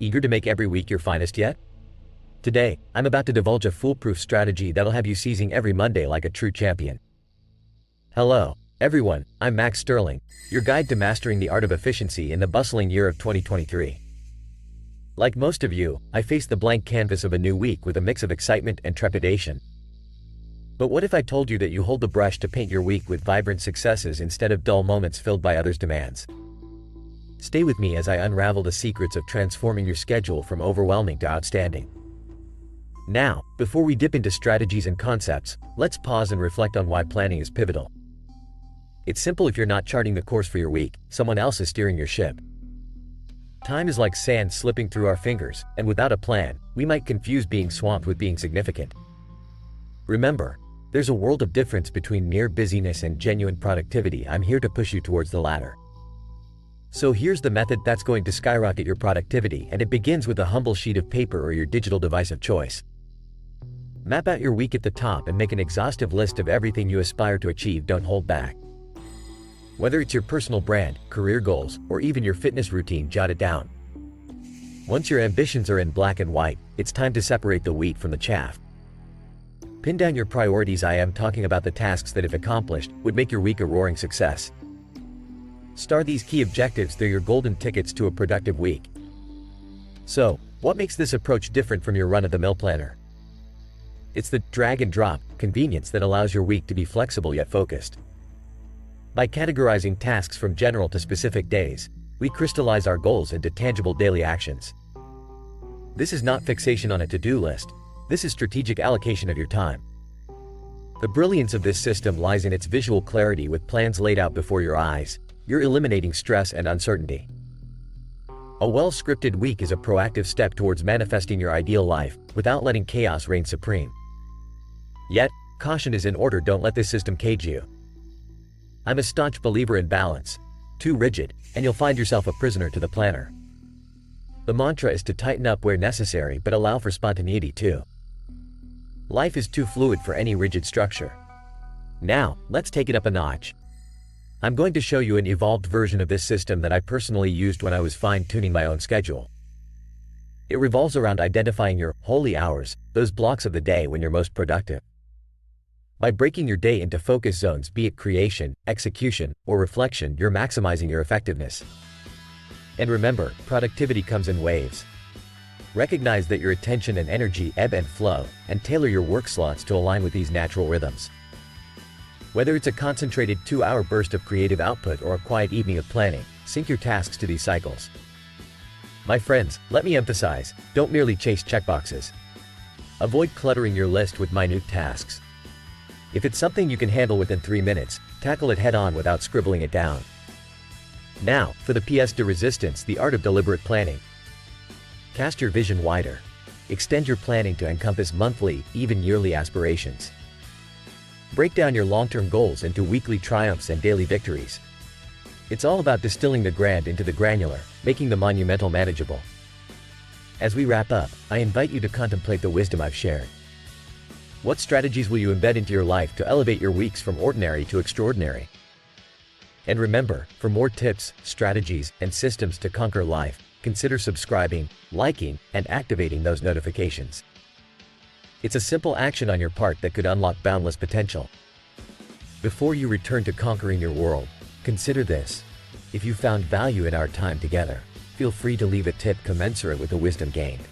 Eager to make every week your finest yet? Today, I'm about to divulge a foolproof strategy that'll have you seizing every Monday like a true champion. Hello, everyone, I'm Max Sterling, your guide to mastering the art of efficiency in the bustling year of 2023. Like most of you, I face the blank canvas of a new week with a mix of excitement and trepidation. But what if I told you that you hold the brush to paint your week with vibrant successes instead of dull moments filled by others' demands? Stay with me as I unravel the secrets of transforming your schedule from overwhelming to outstanding. Now, before we dip into strategies and concepts, let's pause and reflect on why planning is pivotal. It's simple: if you're not charting the course for your week, someone else is steering your ship. Time is like sand slipping through our fingers, and without a plan, we might confuse being swamped with being significant. Remember, there's a world of difference between mere busyness and genuine productivity. I'm here to push you towards the latter. So here's the method that's going to skyrocket your productivity, and it begins with a humble sheet of paper or your digital device of choice. Map out your week at the top and make an exhaustive list of everything you aspire to achieve. Don't hold back. Whether it's your personal brand, career goals, or even your fitness routine, jot it down. Once your ambitions are in black and white, it's time to separate the wheat from the chaff. Pin down your priorities. I am talking about the tasks that, if accomplished, would make your week a roaring success. Star these key objectives. They're your golden tickets to a productive week. So, what makes this approach different from your run-of-the-mill planner? It's the drag-and-drop convenience that allows your week to be flexible yet focused. By categorizing tasks from general to specific days, we crystallize our goals into tangible daily actions. This is not fixation on a to-do list. This is strategic allocation of your time. The brilliance of this system lies in its visual clarity. With plans laid out before your eyes, you're eliminating stress and uncertainty. A well-scripted week is a proactive step towards manifesting your ideal life without letting chaos reign supreme. Yet, caution is in order. Don't let this system cage you. I'm a staunch believer in balance. Too rigid, and you'll find yourself a prisoner to the planner. The mantra is to tighten up where necessary but allow for spontaneity too. Life is too fluid for any rigid structure. Now, let's take it up a notch. I'm going to show you an evolved version of this system that I personally used when I was fine-tuning my own schedule. It revolves around identifying your holy hours, those blocks of the day when you're most productive. By breaking your day into focus zones, be it creation, execution, or reflection, you're maximizing your effectiveness. And remember, productivity comes in waves. Recognize that your attention and energy ebb and flow, and tailor your work slots to align with these natural rhythms. Whether it's a concentrated 2-hour burst of creative output or a quiet evening of planning, sync your tasks to these cycles. My friends, let me emphasize, don't merely chase checkboxes. Avoid cluttering your list with minute tasks. If it's something you can handle within 3 minutes, tackle it head-on without scribbling it down. Now, for the pièce de resistance, the art of deliberate planning. Cast your vision wider. Extend your planning to encompass monthly, even yearly aspirations. Break down your long-term goals into weekly triumphs and daily victories. It's all about distilling the grand into the granular, making the monumental manageable. As we wrap up, I invite you to contemplate the wisdom I've shared. What strategies will you embed into your life to elevate your weeks from ordinary to extraordinary? And remember, for more tips, strategies, and systems to conquer life, consider subscribing, liking, and activating those notifications. It's a simple action on your part that could unlock boundless potential. Before you return to conquering your world, consider this. If you found value in our time together, feel free to leave a tip commensurate with the wisdom gained.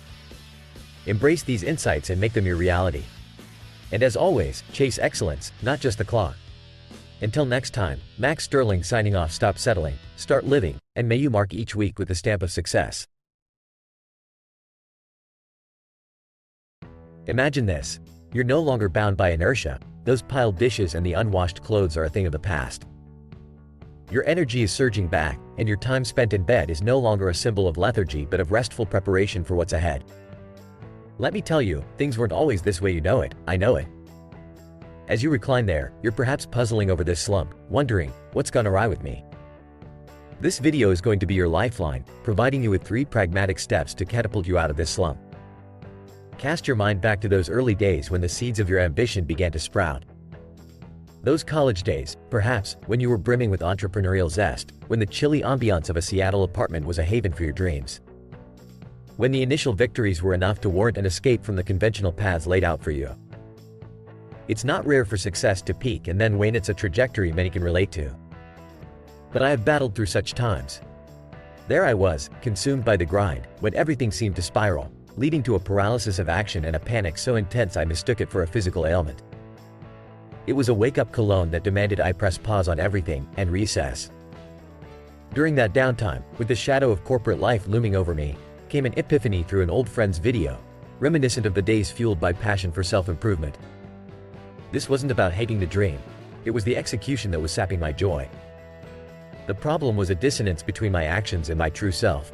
Embrace these insights and make them your reality. And as always, chase excellence, not just the clock. Until next time, Max Sterling signing off. Stop settling, start living, and may you mark each week with the stamp of success. Imagine this. You're no longer bound by inertia. Those piled dishes and the unwashed clothes are a thing of the past. Your energy is surging back, and your time spent in bed is no longer a symbol of lethargy but of restful preparation for what's ahead. Let me tell you, things weren't always this way. You know it, I know it. As you recline there, you're perhaps puzzling over this slump, wondering, what's gone awry with me? This video is going to be your lifeline, providing you with 3 pragmatic steps to catapult you out of this slump. Cast your mind back to those early days when the seeds of your ambition began to sprout. Those college days, perhaps, when you were brimming with entrepreneurial zest, when the chilly ambiance of a Seattle apartment was a haven for your dreams. when the initial victories were enough to warrant an escape from the conventional paths laid out for you. It's not rare for success to peak and then wane. It's a trajectory many can relate to. But I have battled through such times. There I was, consumed by the grind, when everything seemed to spiral, leading to a paralysis of action and a panic so intense I mistook it for a physical ailment. It was a wake-up cologne that demanded I press pause on everything and reassess. During that downtime, with the shadow of corporate life looming over me, came an epiphany through an old friend's video, reminiscent of the days fueled by passion for self-improvement. This wasn't about hating the dream. It was the execution that was sapping my joy. The problem was a dissonance between my actions and my true self.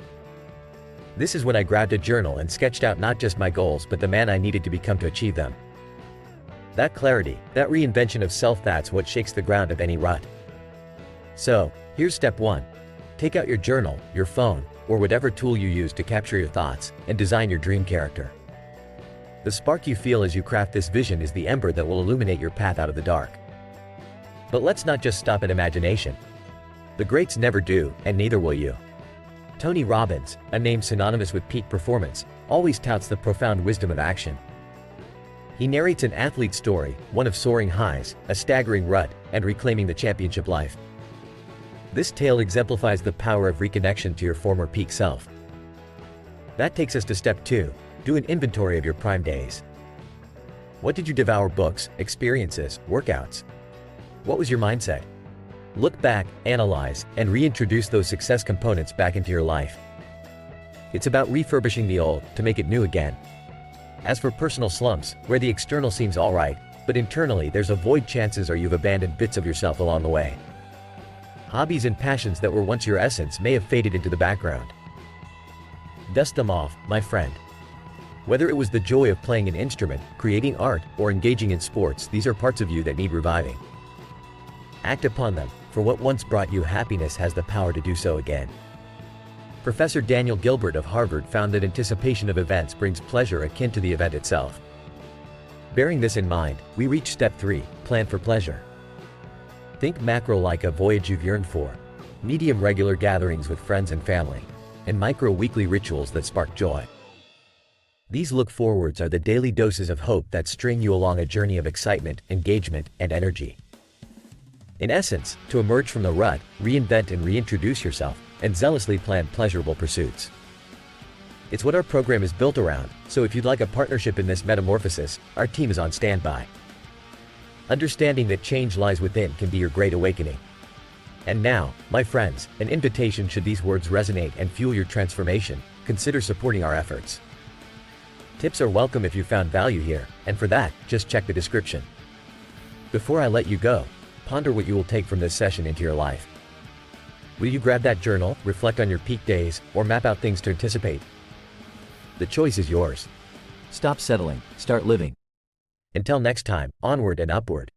This is when I grabbed a journal and sketched out not just my goals but the man I needed to become to achieve them. That clarity, that reinvention of self, that's what shakes the ground of any rut. So, here's step 1. Take out your journal, your phone, or whatever tool you use to capture your thoughts, and design your dream character. The spark you feel as you craft this vision is the ember that will illuminate your path out of the dark. But let's not just stop at imagination. The greats never do, and neither will you. Tony Robbins, a name synonymous with peak performance, always touts the profound wisdom of action. He narrates an athlete's story, one of soaring highs, a staggering rut, and reclaiming the championship life. This tale exemplifies the power of reconnection to your former peak self. That takes us to step 2. Do an inventory of your prime days. What did you devour? Books, experiences, workouts? What was your mindset? Look back, analyze, and reintroduce those success components back into your life. It's about refurbishing the old to make it new again. As for personal slumps, where the external seems alright, but internally there's a void, chances are you've abandoned bits of yourself along the way. Hobbies and passions that were once your essence may have faded into the background. Dust them off, my friend. Whether it was the joy of playing an instrument, creating art, or engaging in sports, these are parts of you that need reviving. Act upon them, for what once brought you happiness has the power to do so again. Professor Daniel Gilbert of Harvard found that anticipation of events brings pleasure akin to the event itself. Bearing this in mind, we reach step 3, plan for pleasure. Think macro, like a voyage you've yearned for, medium, regular gatherings with friends and family, and micro, weekly rituals that spark joy. These look-forwards are the daily doses of hope that string you along a journey of excitement, engagement, and energy. In essence, to emerge from the rut, reinvent and reintroduce yourself, and zealously plan pleasurable pursuits. It's what our program is built around, so if you'd like a partnership in this metamorphosis, our team is on standby. Understanding that change lies within can be your great awakening. And now, my friends, an invitation: should these words resonate and fuel your transformation, consider supporting our efforts. Tips are welcome if you found value here, and for that, just check the description. Before I let you go, ponder what you will take from this session into your life. Will you grab that journal, reflect on your peak days, or map out things to anticipate? The choice is yours. Stop settling, start living. Until next time, onward and upward.